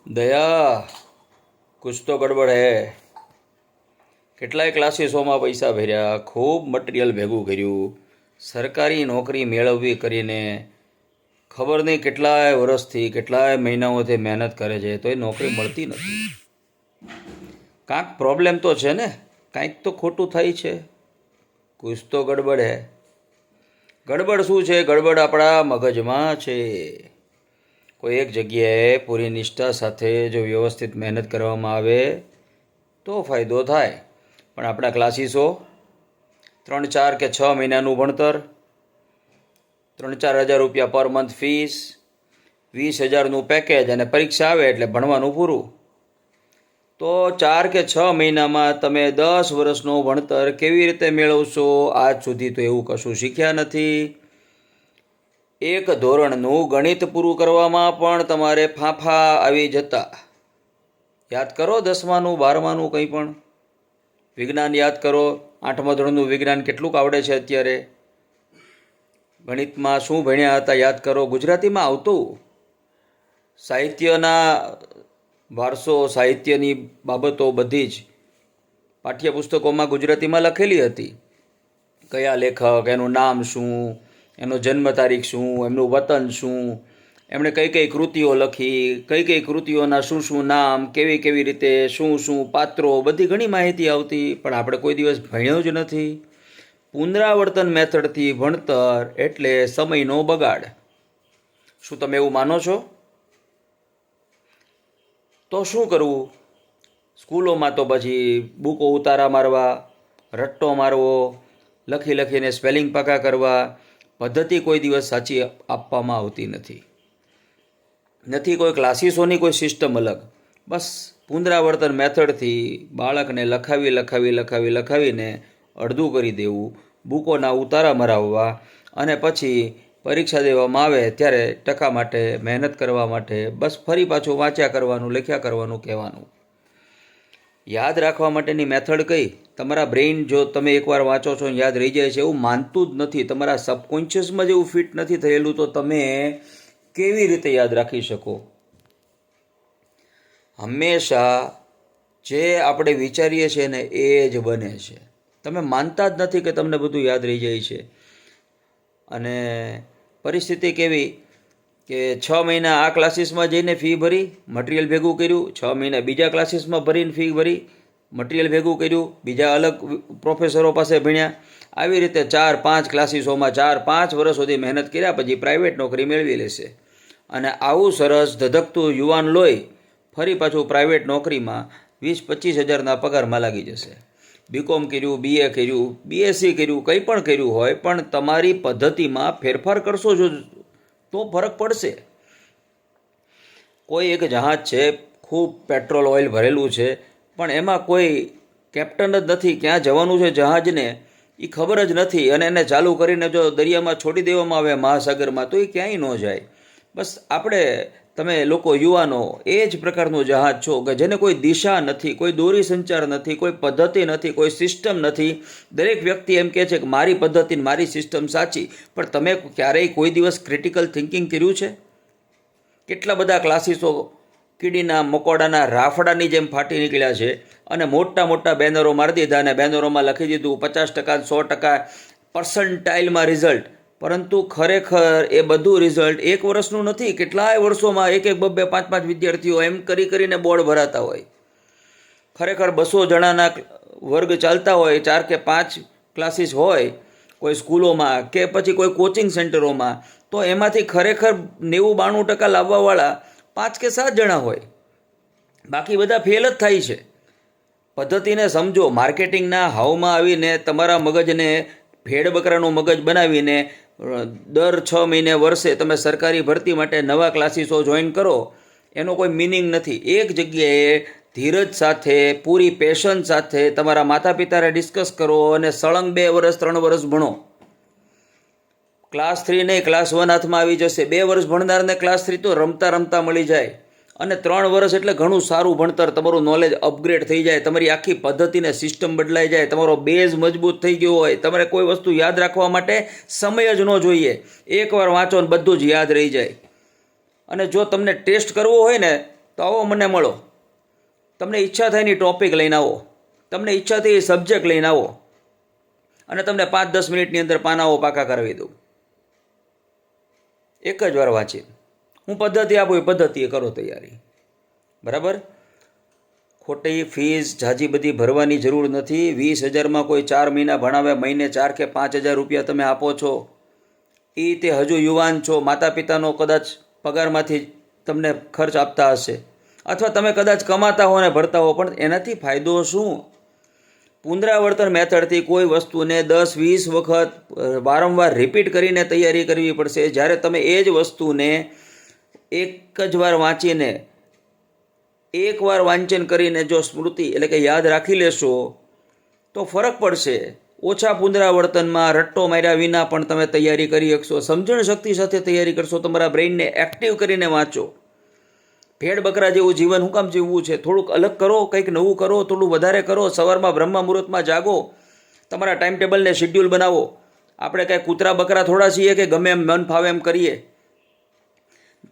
દયા, કુછ તો ગડબડ હે. કેટલાય ક્લાસીસોમાં પૈસા ભર્યા, ખૂબ મટીરિયલ ભેગું કર્યું, સરકારી નોકરી મેળવવી કરીને ખબર નહીં કેટલાય વર્ષથી કેટલાય મહિનાઓથી મહેનત કરે છે તો એ નોકરી મળતી નથી. કાંઈક પ્રોબ્લેમ તો છે ને, કાંઈક તો ખોટું થાય છે. કુછ તો ગડબડ હે. ગડબડ શું છે? ગડબડ આપણા મગજમાં છે. કોઈ એક જગ્યાએ પૂરી નિષ્ઠા સાથે જો વ્યવસ્થિત મહેનત કરવામાં આવે તો ફાયદો થાય. પણ આપણા ક્લાસીસો 3-4 કે 6 મહિનાનું ભણતર, 3-4 હજાર રૂપિયા પર મંથ ફીસ, 20,000નું પેકેજ અને પરીક્ષા આવે એટલે ભણવાનું પૂરું. તો 4 કે 6 મહિનામાં તમે 10 વર્ષનું ભણતર કેવી રીતે મેળવશો? આજ સુધી તો એવું કશું શીખ્યા નથી. એક ધોરણનું ગણિત પૂરું કરવામાં પણ તમારે ફાંફા આવી જતા. યાદ કરો 10માનું 12માનું કંઈ પણ. વિજ્ઞાન યાદ કરો, 8મા ધોરણનું વિજ્ઞાન કેટલુંક આવડે છે અત્યારે. ગણિતમાં શું ભણ્યા હતા યાદ કરો. ગુજરાતીમાં આવતું. સાહિત્યના વારસો, સાહિત્યની બાબતો બધી જ પાઠ્યપુસ્તકોમાં ગુજરાતીમાં લખેલી હતી. કયા લેખક, એનું નામ શું, એનો જન્મ તારીખ શું, એમનું વતન શું, એમણે કઈ કઈ કૃતિઓ લખી, કઈ કઈ કૃતિઓના શું શું નામ, કેવી કેવી રીતે શું શું પાત્રો, બધી ઘણી માહિતી આવતી. પણ આપણે કોઈ દિવસ ભણ્યો જ નથી. પુનરાવર્તન મેથડથી ભણતર એટલે સમયનો બગાડ. શું તમે એવું માનો છો? તો શું કરવું? સ્કૂલોમાં તો પછી બુકો ઉતારા મારવા, રટ્ટો મારવો, લખી લખીને સ્પેલિંગ પાકા કરવા. પદ્ધતિ કોઈ દિવસ સાચી આપવામાં આવતી નથી. કોઈ ક્લાસીસોની કોઈ સિસ્ટમ અલગ. બસ પુનરાવર્તન મેથડથી બાળકને લખાવીને અડધું કરી દેવું, બુકોના ઉતારા મરાવવા અને પછી પરીક્ષા દેવામાં આવે ત્યારે ટકા માટે મહેનત કરવા માટે બસ ફરી પાછું વાંચ્યા કરવાનું, લખ્યા કરવાનું કહેવાનું. યાદ રાખવા માટેની મેથડ કઈ? તમારા બ્રેઇન જો તમે એકવાર વાંચો છો યાદ રહી જાય છે એવું માનતું જ નથી. તમારા સબકોન્શિયસમાં જેવું ફિટ નથી થયેલું તો તમે કેવી રીતે યાદ રાખી શકો? હંમેશા જે આપણે વિચારીએ છીએ ને એ જ બને છે. તમે માનતા જ નથી કે તમને બધું યાદ રહી જાય છે. અને પરિસ્થિતિ કેવી કે 6 મહિના આ ક્લાસીસમાં જઈને ફી ભરી, મટીરિયલ ભેગું કર્યું, 6 મહિના બીજા ક્લાસીસમાં ભરીને ફી ભરી, મટીરિયલ ભેગું કર્યું, બીજા અલગ પ્રોફેસરો પાસે ભણ્યા. આવી રીતે 4-5 ક્લાસીસોમાં 4-5 વર્ષ સુધી મહેનત કર્યા પછી પ્રાઇવેટ નોકરી મેળવી લેશે. અને આવું સરસ ધધકતું યુવાન લોહી ફરી પાછું પ્રાઇવેટ નોકરીમાં 20-25 હજારના પગારમાં લાગી જશે. બીકોમ કર્યું, બીએ કર્યું, બીએસસી કર્યું, કંઈ પણ કર્યું હોય પણ તમારી પદ્ધતિમાં ફેરફાર કરશો જો તો ફરક પડશે. કોઈ એક જહાજ છે, ખૂબ પેટ્રોલ ઓઇલ ભરેલું છે, પણ એમાં કોઈ કેપ્ટન જ નથી. ક્યાં જવાનું છે જહાજને એ ખબર જ નથી અને એને ચાલુ કરીને જો દરિયામાં છોડી દેવામાં આવે મહાસાગરમાં તો એ ક્યાંય ન જાય. બસ આપણે તમે લોકો યુવાનો એ જ પ્રકારનું જહાજ છો કે જેને કોઈ દિશા નથી, કોઈ દોરી સંચાર નથી, કોઈ પદ્ધતિ નથી, કોઈ સિસ્ટમ નથી. દરેક વ્યક્તિ એમ કહે છે કે મારી પદ્ધતિ મારી સિસ્ટમ સાચી. પણ તમે ક્યારેય કોઈ દિવસ ક્રિટિકલ થિંકિંગ કર્યું છે? કેટલા બધા ક્લાસીસો કીડીના મકોડાના રાફડાની જેમ ફાટી નીકળ્યા છે અને મોટા મોટા બેનરો મારી દીધા અને બેનરોમાં લખી દીધું 50%, 100% પર્સન્ટાઇલમાં રિઝલ્ટ. પરંતુ ખરેખર એ બધું રિઝલ્ટ એક વર્ષનું નથી. કેટલાય વર્ષોમાં 1-2, 5-5 વિદ્યાર્થીઓ એમ કરીને બોર્ડ ભરાતા હોય. ખરેખર 200 જણાના વર્ગ ચાલતા હોય, 4 કે 5 ક્લાસીસ હોય કોઈ સ્કૂલોમાં કે પછી કોઈ કોચિંગ સેન્ટરોમાં, તો એમાંથી ખરેખર 90-92% લાવવાવાળા 5 કે 7 જણા હોય. બાકી બધા ફેલ જ થાય છે. પદ્ધતિને સમજો. માર્કેટિંગના હાવમાં આવીને તમારા મગજને ભેડ બકરાનું મગજ બનાવીને દર 6 મહિને વર્ષે તમે સરકારી ભરતી માટે નવા ક્લાસીસો જોઈન કરો એનો કોઈ મિનિંગ નથી. એક જગ્યાએ ધીરજ સાથે, પૂરી પેશન સાથે તમારા માતા પિતાને ડિસ્કસ કરો અને સળંગ 2 વર્ષ 3 વર્ષ ભણો. ક્લાસ 3 નહીં, ક્લાસ 1 હાથમાં આવી જશે. 2 વર્ષ ભણનારને ક્લાસ 3 તો રમતા રમતા મળી જાય. અને 3 વર્ષ એટલે ઘણું સારું ભણતર. તમારું નોલેજ અપગ્રેડ થઈ જાય, તમારી આખી પદ્ધતિને સિસ્ટમ બદલાઈ જાય, તમારો બેઝ મજબૂત થઈ ગયો હોય. તમારે કોઈ વસ્તુ યાદ રાખવા માટે સમય જ ન જોઈએ. એકવાર વાંચો ને બધું જ યાદ રહી જાય. અને જો તમને ટેસ્ટ કરવો હોય ને તો આવો મને મળો, તમને ઈચ્છા થાય એની ટોપિક લઈને આવો, તમને ઈચ્છા થઈ એ સબ્જેક્ટ લઈને આવો, અને તમને 5-10 મિનિટની અંદર પાનાઓ પાકા કરાવી દઉં, એક જ વાર વાંચી. હું પદ્ધતિ આપું એ પદ્ધતિએ કરો તૈયારી, બરાબર. ખોટી ફીસ ઝાઝી બધી ભરવાની જરૂર નથી. 20,000માં કોઈ 4 મહિના ભણાવે, મહિને 4 કે 5,000 રૂપિયા તમે આપો છો, એ તે હજુ યુવાન છો, માતા પિતાનો કદાચ પગારમાંથી તમને ખર્ચ આપતા હશે, અથવા તમે કદાચ કમાતા હો ને ભરતા હો, પણ એનાથી ફાયદો શું? પુનરાવર્તન મેથડથી કોઈ વસ્તુને 10-20 વખત વારંવાર રિપીટ કરીને તૈયારી કરવી પડશે. જ્યારે તમે એ જ વસ્તુને એક જ વાર વાંચીને, એકવાર વાંચન કરીને જો સ્મૃતિ એટલે કે યાદ રાખી લેશો તો ફરક પડશે. ઓછા પુનરાવર્તનમાં રટ્ટો માર્યા વિના પણ તમે તૈયારી કરી શકશો. સમજણ શક્તિ સાથે તૈયારી કરશો, તમારા બ્રેઇનને એક્ટિવ કરીને વાંચો. ભેડ બકરા જેવું જીવન શું કામ જીવવું છે? થોડુંક અલગ કરો, કંઈક નવું કરો, થોડું વધારે કરો. સવારમાં બ્રહ્મ મુહૂર્તમાં જાગો, તમારા ટાઈમ ટેબલને શેડ્યુલ બનાવો. આપણે કાંઈ કૂતરા બકરા થોડા છીએ કે ગમે એમ મન ફાવે એમ કરીએ.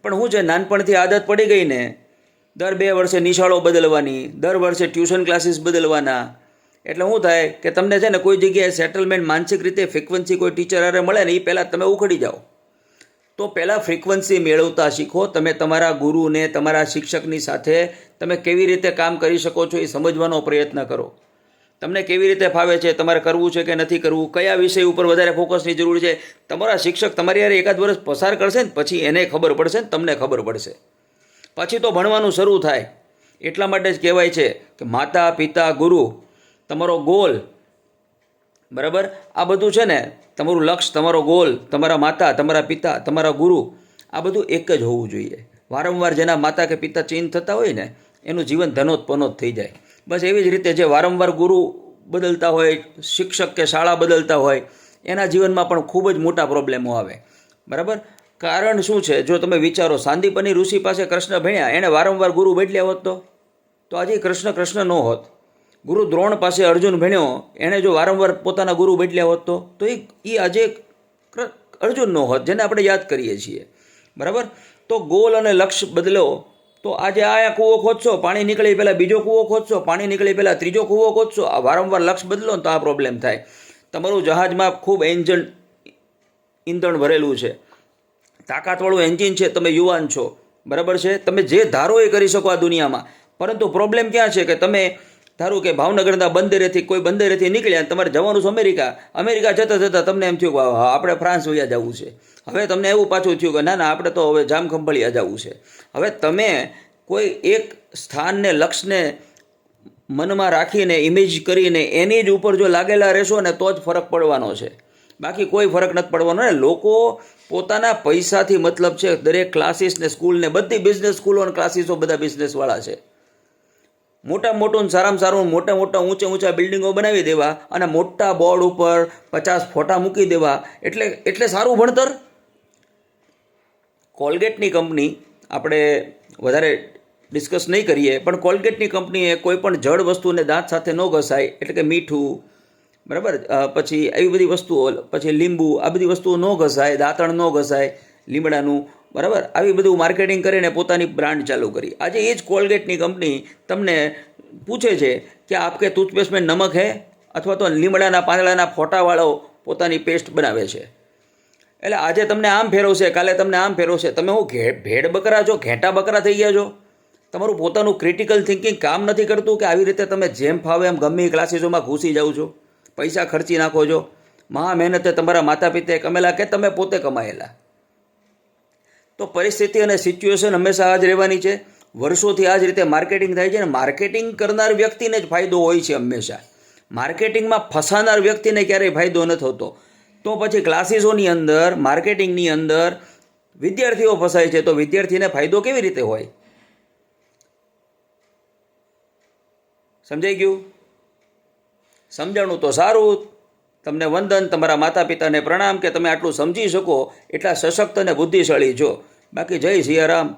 પણ શું છે, નાનપણથી આદત પડી ગઈ ને, દર 2 વર્ષે નિશાળો બદલવાની, દર વર્ષે ટ્યુશન ક્લાસીસ બદલવાના, એટલે શું થાય કે તમને છે ને કોઈ જગ્યાએ સેટલમેન્ટ, માનસિક રીતે ફ્રિકવન્સી કોઈ ટીચર હારે મળે ને એ પહેલાં તમે ઉખડી જાઓ. તો પહેલાં ફ્રિકવન્સી મેળવતા શીખો. તમે તમારા ગુરુને, તમારા શિક્ષકની સાથે તમે કેવી રીતે કામ કરી શકો છો એ સમજવાનો પ્રયત્ન કરો. તમને કેવી રીતે ફાવે છે, તમારે કરવું છે કે નથી કરવું, કયા વિષય ઉપર વધારે ફોકસની જરૂર છે. તમારા શિક્ષક તમારી યારે 1 વર્ષ પસાર કરશે ને પછી એને ખબર પડશે ને તમને ખબર પડશે. પછી તો ભણવાનું શરૂ થાય. એટલા માટે જ કહેવાય છે કે માતા પિતા ગુરુ તમારો ગોલ, બરાબર. આ બધું છે ને, તમારું લક્ષ્ય, તમારો ગોલ, તમારા માતા, તમારા પિતા, તમારા ગુરુ, આ બધું એક જ હોવું જોઈએ. વારંવાર જેના માતા કે પિતા ચેન્જ થતા હોય ને એનું જીવન ધનોત-પનોત થઈ જાય. બસ એવી જ રીતે જે વારંવાર ગુરુ બદલતા હોય, શિક્ષક કે શાળા બદલતા હોય, એના જીવનમાં પણ ખૂબ જ મોટા પ્રોબ્લેમો આવે, બરાબર. કારણ શું છે? જો તમે વિચારો, સાંદીપની ઋષિ પાસે કૃષ્ણ ભણ્યા, એણે વારંવાર ગુરુ બદલ્યા હોત તો આજે કૃષ્ણ ન હોત. ગુરુ દ્રોણ પાસે અર્જુન ભણ્યો, એણે જો વારંવાર પોતાના ગુરુ બદલ્યા હોત તો એ આજે અર્જુન ન હોત, જેને આપણે યાદ કરીએ છીએ, બરાબર. તો ગોલ અને લક્ષ્ય બદલો તો આજે આ કૂવો ખોદશો, પાણી નીકળે પહેલાં બીજો કૂવો ખોદશો, પાણી નીકળે પહેલાં ત્રીજો કૂવો ખોદશો. આ વારંવાર લક્ષ્ય બદલો ને તો આ પ્રોબ્લેમ થાય. તમારું જહાજમાં ખૂબ ઈંધણ ભરેલું છે, તાકાતવાળું એન્જિન છે, તમે યુવાન છો, બરાબર છે, તમે જે ધારો એ કરી શકો આ દુનિયામાં. પરંતુ પ્રોબ્લેમ ક્યાં છે કે તમે ધારો કે ભાવનગરના કોઈ બંદરેથી નીકળ્યા, તમારે જવાનું છે અમેરિકા જતાં જતાં તમને એમ થયું કે આપણે ફ્રાન્સ વયા જવું છે. હવે તમને એવું પાછું થયું કે ના આપણે તો હવે જામખંભાળિયા જવું છે. હવે તમે કોઈ એક સ્થાનને, લક્ષ્યને મનમાં રાખીને, ઇમેજ કરીને એની જ ઉપર જો લાગેલા રહેશો ને તો જ ફરક પડવાનો છે, બાકી કોઈ ફરક નથી પડવાનો. ને લોકો પોતાના પૈસાથી મતલબ છે. દરેક ક્લાસીસ ને સ્કૂલ ને બધી બિઝનેસ સ્કૂલો અને ક્લાસીસો બધા બિઝનેસવાળા છે. મોટું સારામાં સારું મોટા ઊંચા બિલ્ડિંગો બનાવી દેવા અને મોટા બોર્ડ ઉપર 50 ફોટા મૂકી દેવા, એટલે સારું ભણતર. કોલગેટની કંપની, આપણે વધારે ડિસ્કસ નહીં કરીએ, પણ કોલગેટની કંપનીએ કોઈ પણ જળ વસ્તુને દાંત સાથે ન ઘસાય, એટલે કે મીઠું, બરાબર, પછી એવી બધી વસ્તુઓ, પછી લીંબુ, આ બધી વસ્તુઓ ન ઘસાય, દાંતણ ન ઘસાય લીમડાનું, બરાબર, આવી બધું માર્કેટિંગ કરીને પોતાની બ્રાન્ડ ચાલુ કરી. આજે એ જ કોલગેટની કંપની તમને પૂછે છે કે આપકે ટૂથપેસ્ટ મેં નમક હે, અથવા તો લીમડાના પાંદડાના ફોટાવાળો પોતાની પેસ્ટ બનાવે છે. એટલે આજે તમને આમ ફેરવશે, કાલે તમને આમ ફેરવશે. તમે હું ભેડ બકરા છો, ઘેટા બકરા થઈ ગયા છો? તમારું પોતાનું ક્રિટિકલ થિંકિંગ કામ નથી કરતું કે આવી રીતે તમે જેમ ફાવે એમ ગમે એ ક્લાસીસોમાં ઘૂસી જાઓ છો, પૈસા ખર્ચી નાખો છો. મહા મહેનતે તમારા માતા પિતાએ કમેલા કે તમે પોતે કમાયેલા. તો પરિસ્થિતિ અને સિચ્યુએશન હંમેશા આ જ રહેવાની છે. વર્ષોથી આ જ રીતે માર્કેટિંગ થાય છે. અને માર્કેટિંગ કરનાર વ્યક્તિને જ ફાયદો હોય છે હંમેશા. માર્કેટિંગમાં ફસાનાર વ્યક્તિને ક્યારેય ફાયદો નથી હોતો. તો પછી ક્લાસીસોની અંદર, માર્કેટિંગની અંદર વિદ્યાર્થીઓ ફસાય છે, તો વિદ્યાર્થીને ફાયદો કેવી રીતે હોય? સમજાઈ ગયું? સમજાણું તો સારું. તમને વંદન, તમારા માતા પિતાને પ્રણામ કે તમે આટલું સમજી શકો એટલા સશક્ત અને બુદ્ધિશાળી છો. બાકી જય સિયારામ.